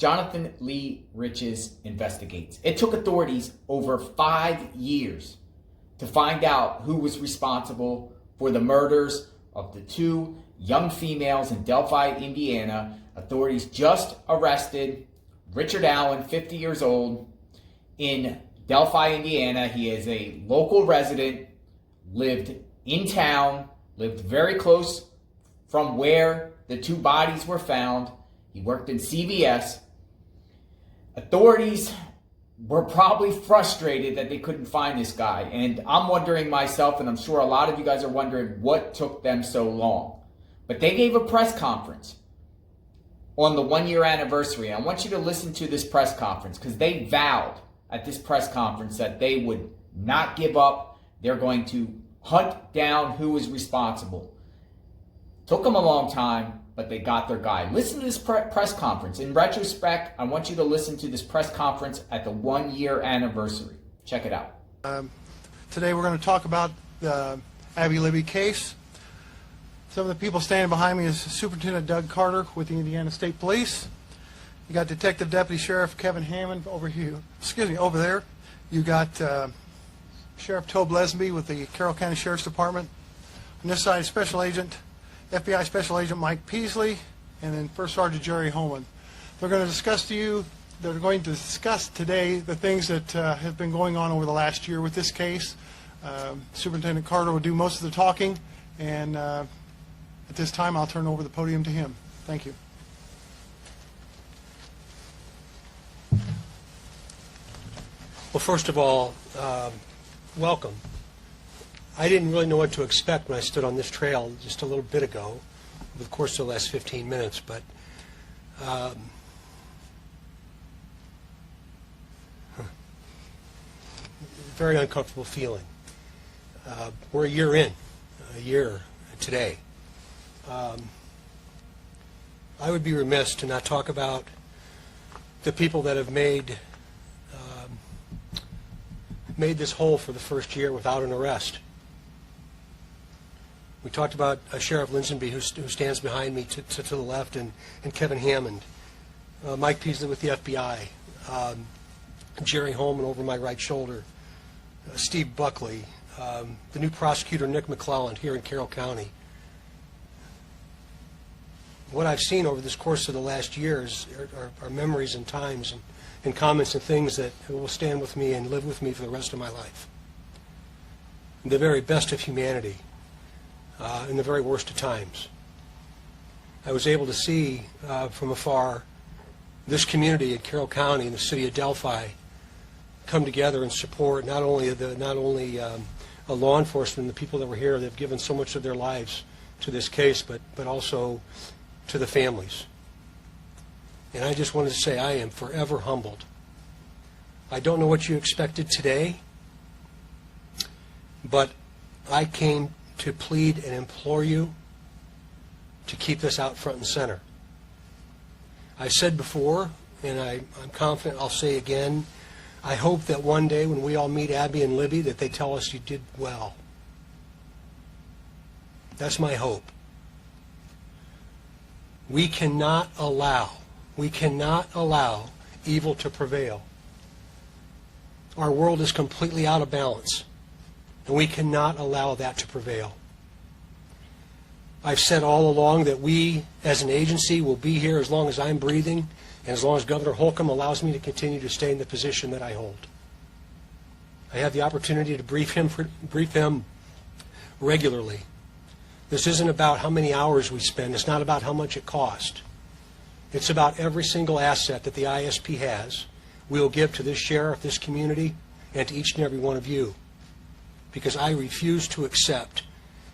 Jonathan Lee Riches investigates. It took authorities over 5 years to find out who was responsible for the murders of the 2 young females in Delphi, Indiana. Authorities just arrested Richard Allen, 50 years old, in Delphi, Indiana. He is a local resident, lived in town, lived very close from where the 2 bodies were found. He worked in CVS. Authorities were probably frustrated that they couldn't find this guy. And I'm wondering myself, and I'm sure a lot of you guys are wondering, what took them so long. But they gave a press conference on the 1-year anniversary. I want you to listen to this press conference because they vowed at this press conference that they would not give up. They're going to hunt down who was responsible. Took them a long time, but they got their guy. Listen to this press conference. In retrospect, I want you to listen to this press conference at the 1-year anniversary. Check it out. Today we're going to talk about the Abby Libby case. Some of the people standing behind me is Superintendent Doug Carter with the Indiana State Police. You got Detective Deputy Sheriff Kevin Hammond over here. Over there. You got Sheriff Tobe Lesby with the Carroll County Sheriff's Department. On this side, FBI Special Agent Mike Peasley, and then First Sergeant Jerry Holman. They're going to discuss today the things that have been going on over the last year with this case. Superintendent Carter will do most of the talking, and at this time I'll turn over the podium to him. Thank you. Well, first of all, welcome. I didn't really know what to expect when I stood on this trail just a little bit ago, over the course of the last 15 minutes, but very uncomfortable feeling. We're a year today. I would be remiss to not talk about the people that have made this whole for the first year without an arrest. We talked about Sheriff Linsonby, who stands behind me to the left, and Kevin Hammond, Mike Peasley with the FBI, Jerry Holman over my right shoulder, Steve Buckley, the new prosecutor Nick McClelland here in Carroll County. What I've seen over this course of the last years are memories and times and comments and things that will stand with me and live with me for the rest of my life. The very best of humanity. In the very worst of times. I was able to see from afar this community in Carroll County and the city of Delphi come together and support not only law enforcement and the people that were here that have given so much of their lives to this case, but also to the families. And I just wanted to say I am forever humbled. I don't know what you expected today, but I came to plead and implore you to keep this out front and center. I said before, and I'm confident I'll say again, I hope that one day when we all meet Abby and Libby that they tell us you did well. That's my hope. We cannot allow evil to prevail. Our world is completely out of balance. And we cannot allow that to prevail. I've said all along that we, as an agency, will be here as long as I'm breathing and as long as Governor Holcomb allows me to continue to stay in the position that I hold. I have the opportunity to brief him regularly. This isn't about how many hours we spend. It's not about how much it costs. It's about every single asset that the ISP has we will give to this sheriff, this community, and to each and every one of you. Because I refuse to accept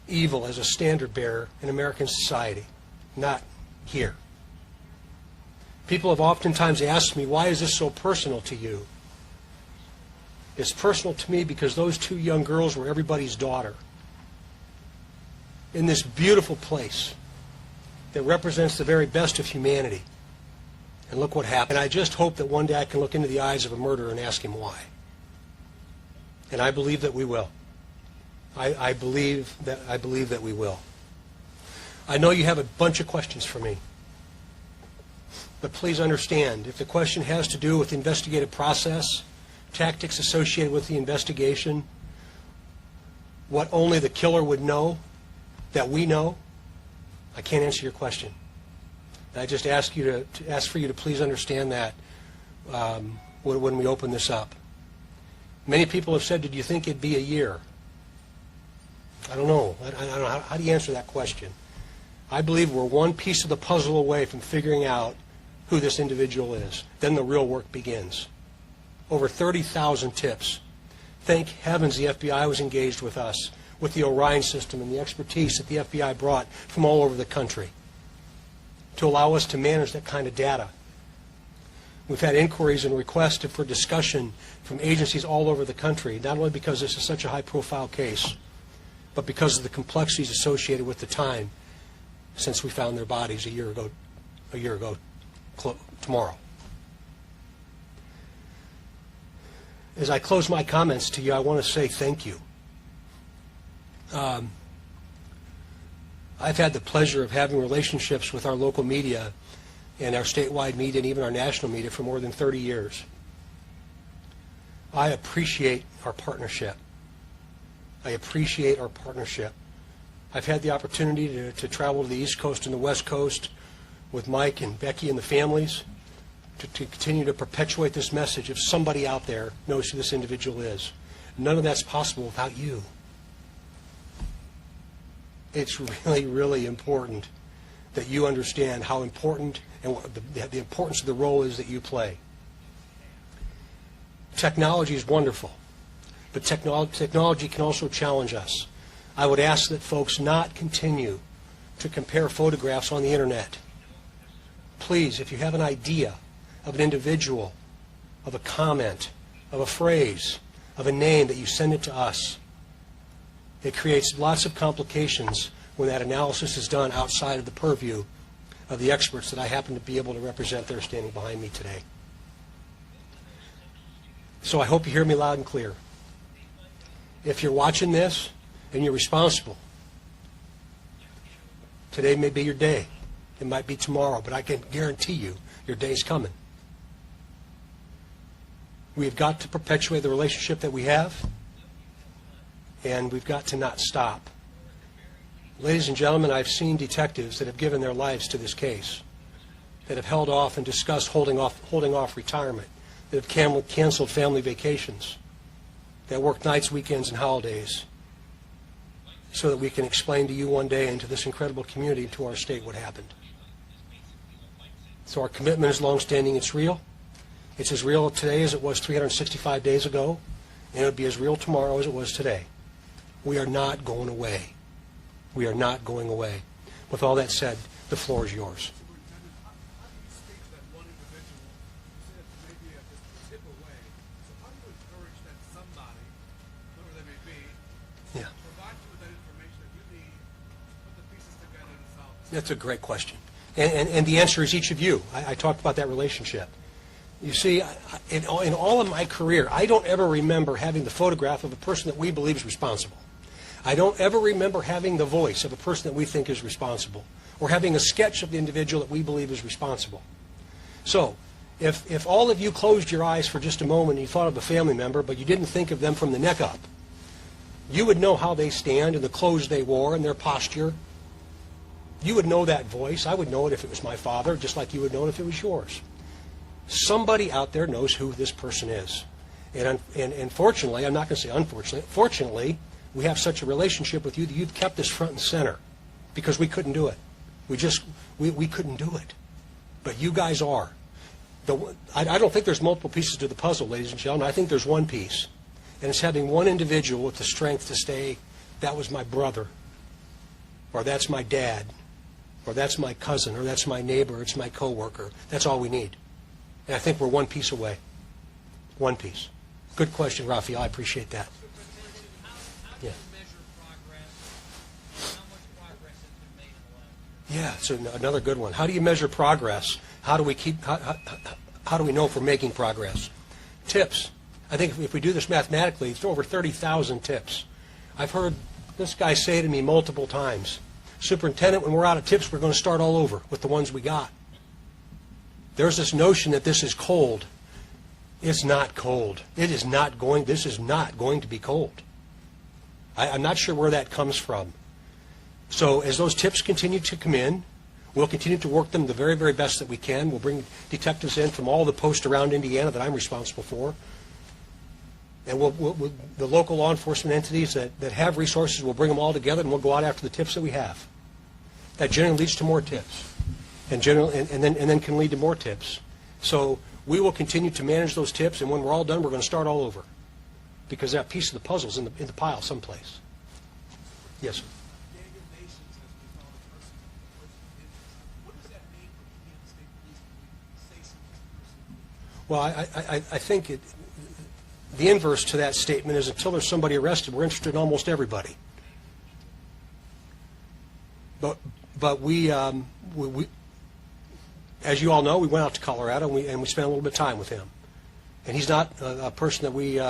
evil as a standard bearer in American society, not here. People have oftentimes asked me, why is this so personal to you? It's personal to me because those 2 young girls were everybody's daughter. In this beautiful place that represents the very best of humanity. And look what happened. And I just hope that one day I can look into the eyes of a murderer and ask him why. And I believe that we will. I believe that we will. I know you have a bunch of questions for me. But please understand, if the question has to do with the investigative process, tactics associated with the investigation, what only the killer would know, that we know, I can't answer your question. I just ask for you to please understand that when we open this up. Many people have said, did you think it'd be a year? I don't know. I don't know. How do you answer that question? I believe we're one piece of the puzzle away from figuring out who this individual is. Then the real work begins. Over 30,000 tips. Thank heavens the FBI was engaged with us, with the Orion system and the expertise that the FBI brought from all over the country to allow us to manage that kind of data. We've had inquiries and requests for discussion from agencies all over the country, not only because this is such a high-profile case, but because of the complexities associated with the time since we found their bodies a year ago tomorrow. As I close my comments to you, I want to say thank you. I've had the pleasure of having relationships with our local media and our statewide media and even our national media for more than 30 years. I appreciate our partnership. I appreciate our partnership. I've had the opportunity to travel to the East Coast and the West Coast with Mike and Becky and the families to continue to perpetuate this message if somebody out there knows who this individual is. None of that's possible without you. It's really, really important that you understand how important and what the importance of the role is that you play. Technology is wonderful, but technology can also challenge us. I would ask that folks not continue to compare photographs on the internet. Please, if you have an idea of an individual, of a comment, of a phrase, of a name, that you send it to us. It creates lots of complications when that analysis is done outside of the purview of the experts that I happen to be able to represent that are standing behind me today. So I hope you hear me loud and clear. If you're watching this and you're responsible, today may be your day. It might be tomorrow, but I can guarantee you your day's coming. We've got to perpetuate the relationship that we have, and we've got to not stop. Ladies and gentlemen, I've seen detectives that have given their lives to this case, that have held off and discussed holding off retirement, that have canceled family vacations, that work nights, weekends, and holidays, so that we can explain to you one day and to this incredible community, to our state, what happened. So our commitment is longstanding. It's real. It's as real today as it was 365 days ago, and it'll be as real tomorrow as it was today. We are not going away. We are not going away. With all that said, the floor is yours. Yeah. That's a great question. And the answer is each of you. I talked about that relationship. You see, in all of my career, I don't ever remember having the photograph of a person that we believe is responsible. I don't ever remember having the voice of a person that we think is responsible, or having a sketch of the individual that we believe is responsible. So, if all of you closed your eyes for just a moment and you thought of a family member, but you didn't think of them from the neck up, you would know how they stand and the clothes they wore and their posture. You would know that voice. I would know it if it was my father, just like you would know it if it was yours. Somebody out there knows who this person is. And fortunately, I'm not going to say unfortunately, fortunately, we have such a relationship with you that you've kept us front and center, because we couldn't do it. We couldn't do it. But you guys are. I don't think there's multiple pieces to the puzzle, ladies and gentlemen. I think there's one piece. And it's having one individual with the strength to say, that was my brother, or that's my dad, or that's my cousin, or that's my neighbor, or it's my coworker. That's all we need. And I think we're one piece away. One piece. Good question, Raphael. I appreciate that. How do you measure progress? How much progress has been made in the last year? Yeah, it's another good one. How do you measure progress? How do we know if we're making progress? Tips. I think if we do this mathematically, it's over 30,000 tips. I've heard this guy say to me multiple times, Superintendent, when we're out of tips, we're going to start all over with the ones we got. There's this notion that this is cold. It's not cold. It is not going, this is not going to be cold. I'm not sure where that comes from. So as those tips continue to come in, we'll continue to work them the very, very best that we can. We'll bring detectives in from all the posts around Indiana that I'm responsible for. And the local law enforcement entities that have resources, we'll bring them all together and we'll go out after the tips that we have. That generally leads to more tips, and then can lead to more tips. So we will continue to manage those tips, and when we're all done, we're going to start all over, because that piece of the puzzle's in the pile someplace. Yes, sir. Daniel Nations has been found a person of interest. What does that mean for the Indiana State Police when we say someone's a person? Well, I think the inverse to that statement is until there's somebody arrested, we're interested in almost everybody. But we, as you all know, we went out to Colorado and we spent a little bit of time with him. And he's not a person that we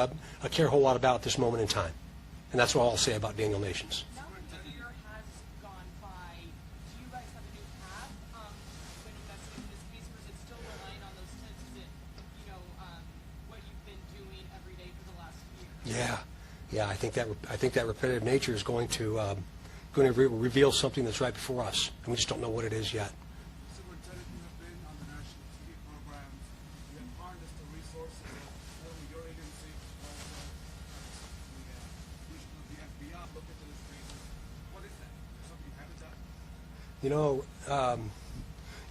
care a whole lot about at this moment in time. And that's all I'll say about Daniel Nations. Now that a year has gone by, do you guys have a new path when investigating this case, or is it still relying on those tips? Is it, what you've been doing every day for the last year? Yeah. I think that repetitive nature is going to reveal something that's right before us, and we just don't know what it is yet. Superintendent, you have been on the national TV programs. You have harnessed the resources of only your agency, also the vision of the FBI. Look into this case. What is that? Something you haven't done? You know,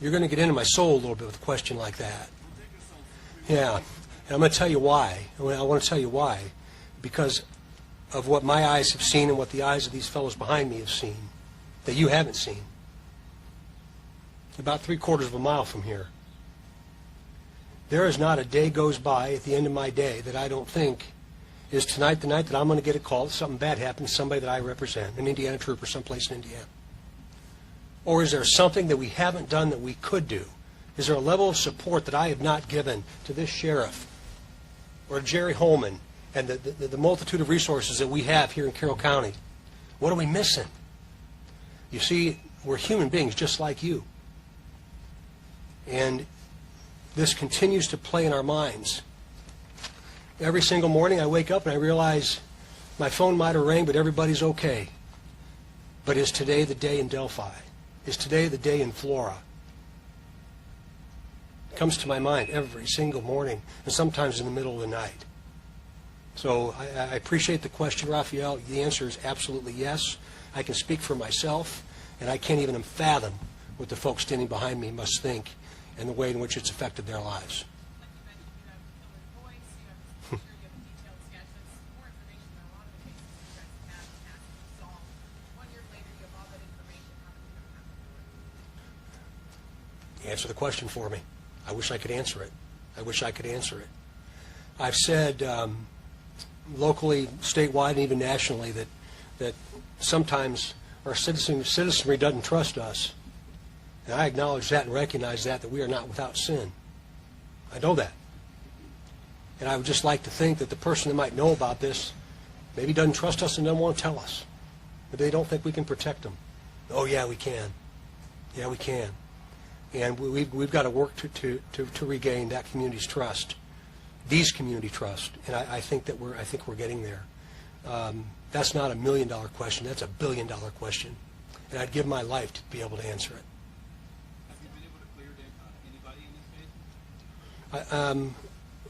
you're going to get into my soul a little bit with a question like that. Don't take your soul. Yeah, and I'm going to tell you why. I want to tell you why. Because of what my eyes have seen and what the eyes of these fellows behind me have seen that you haven't seen. About 3/4 of a mile from here. There is not a day goes by at the end of my day that I don't think is tonight the night that I'm going to get a call that something bad happened to somebody that I represent, an Indiana trooper someplace in Indiana. Or is there something that we haven't done that we could do? Is there a level of support that I have not given to this sheriff or Jerry Holman and the multitude of resources that we have here in Carroll County? What are we missing? You see, we're human beings just like you. And this continues to play in our minds. Every single morning I wake up and I realize my phone might have rang, but everybody's okay. But is today the day in Delphi? Is today the day in Flora? It comes to my mind every single morning, and sometimes in the middle of the night. So I appreciate the question, Raphael. The answer is absolutely yes. I can speak for myself, and I can't even fathom what the folks standing behind me must think and the way in which it's affected their lives. Like you mentioned, you have the killer's voice, you have his picture, you have a detailed sketch. That's more information than a lot of the cases you guys have had to solve. 1 year later, you have all that information. How did you ever have to do it? Answer the question for me. I wish I could answer it. I wish I could answer it. I've said locally, statewide, and even nationally that sometimes our citizenry doesn't trust us. And I acknowledge that and recognize that we are not without sin. I know that. And I would just like to think that the person that might know about this maybe doesn't trust us and doesn't want to tell us. Maybe they don't think we can protect them. Oh, yeah, we can. Yeah, we can. And we've got to work to regain that community's trust, these community trust. And I think that we're getting there. That's not $1 million question. That's $1 billion question. And I'd give my life to be able to answer it. Have you been able to clear anybody in this case?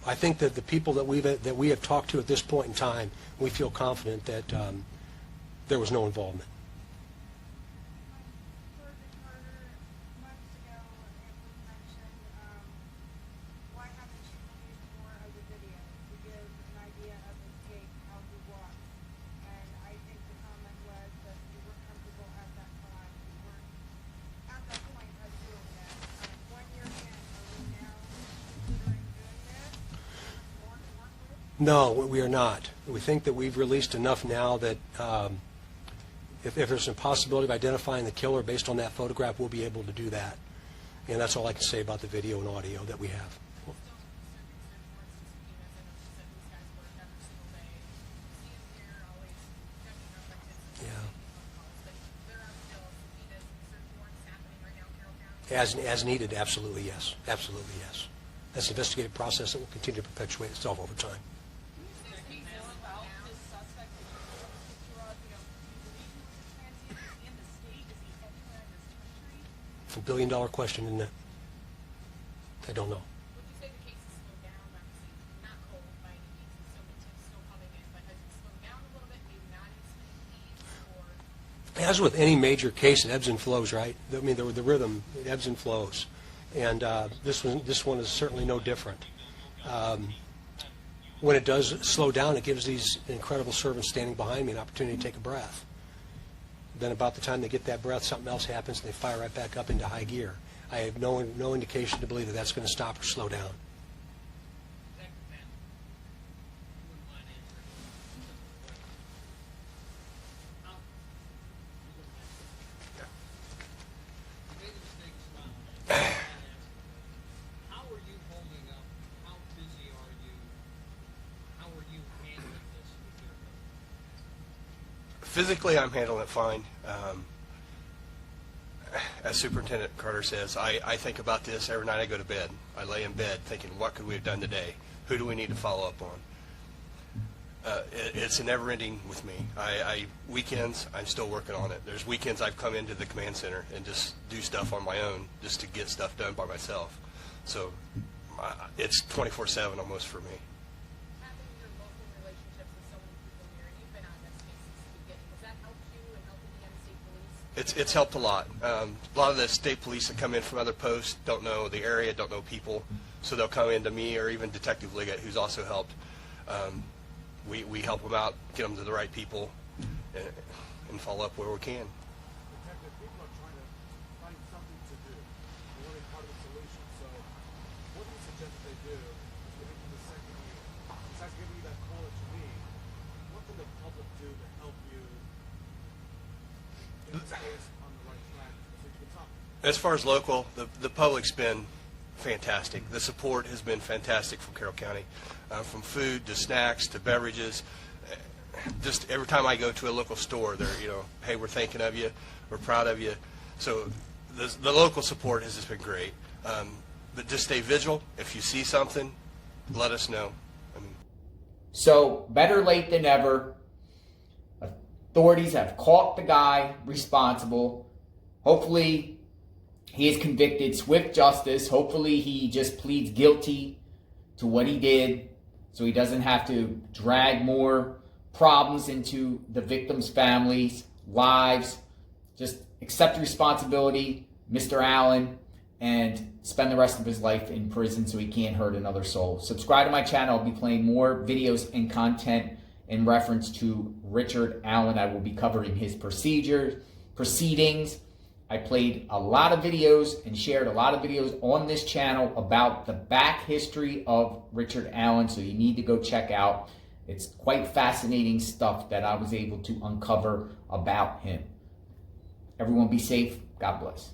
I think that the people that we have talked to at this point in time, we feel confident that there was no involvement. Sergeant Carter, months ago, it was mentioned, why haven't you released more of the video to give an idea of his gait, how he walks? And I think the comment was that you weren't comfortable at that time. You weren't at that point of doing this. 1 year in, are we now considering doing this? More to work with? No, we are not. We think that we've released enough now that if there's a possibility of identifying the killer based on that photograph, we'll be able to do that. And that's all I can say about the video and audio that we have. Yeah. As needed, absolutely yes. Absolutely yes. That's an investigative process that will continue to perpetuate itself over time. Can you say more about this suspect that you took a picture of? You know, do you believe he was a transient? Is he in the state? Is he anywhere in this country? It's a billion-dollar question, isn't it? I don't know. Would you say the case has slowed down? Obviously, not cold by any means, with so many tips still coming in, but has it slowed down a little bit? Maybe not as many leads, or As with any major case, it ebbs and flows, right? I mean, the rhythm, it ebbs and flows. And this one is certainly no different. When it does slow down, it gives these incredible servants standing behind me an opportunity to take a breath. Then about the time they get that breath, something else happens, and they fire right back up into high gear. I have no indication to believe that that's going to stop or slow down. Thank you, Matt. You wouldn't mind answering. How, you made the mistake of smiling. How are you holding up? How busy are you? How are you handling this with your Physically, I'm handling it fine. As Superintendent Carter says, I think about this every night I go to bed. I lay in bed thinking, what could we have done today? Who do we need to follow up on? It's never-ending with me. Weekends, I'm still working on it. There's weekends I've come into the command center and just do stuff on my own just to get stuff done by myself. So it's 24/7 almost for me. having your local relationships with so many people here, and you've been on this case since the beginning, has that helped you and helped Indiana State Police? It's helped a lot. A lot of the state police that come in from other posts don't know the area, don't know people, so they'll come into me or even Detective Liggett, who's also helped. We help them out, get them to the right people, and follow up where we can. Detective, people are trying to find something to do. They want to be part of the solution. So, what do you suggest that they do as we enter the second year? Besides giving you that call that you need, what can the public do to help you get this case on the right track so you can talk? As far as local, the public's been fantastic. The support has been fantastic from Carroll County, from food to snacks to beverages. Just every time I go to a local store, they're, hey, we're thinking of you, we're proud of you. So the local support has just been great. But just stay vigilant. If you see something, let us know. So, better late than never. Authorities have caught the guy responsible. Hopefully, he is convicted. Swift justice. Hopefully, he just pleads guilty to what he did so he doesn't have to drag more problems into the victims' families' lives. Just accept responsibility, Mr. Allen, and spend the rest of his life in prison so he can't hurt another soul. Subscribe to my channel. I'll be playing more videos and content in reference to Richard Allen. I will be covering his proceedings. I played a lot of videos and shared a lot of videos on this channel about the back history of Richard Allen, so you need to go check out. It's quite fascinating stuff that I was able to uncover about him. Everyone be safe. God bless.